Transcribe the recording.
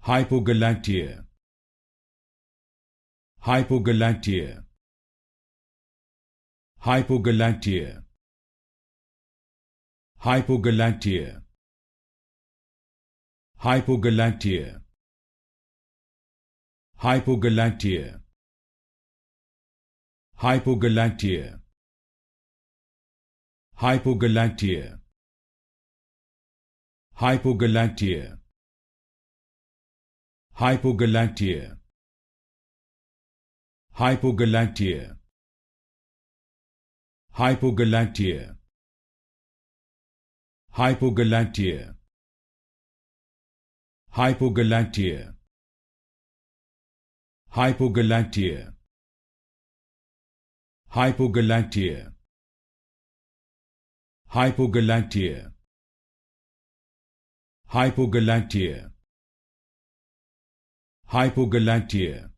Hypogalactia. Hypogalactia. Hypogalactia. Hypogalactia. Hypogalactia. Hypogalactia. Hypogalactia. Hypogalactia. Hypogalactia. Hypogalactia. Hypogalactia. Hypogalactia. Hypogalactia. Hypogalactia. Hypogalactia. Hypogalactia. Hypogalactia. Hypogalactia. Hypogalactia.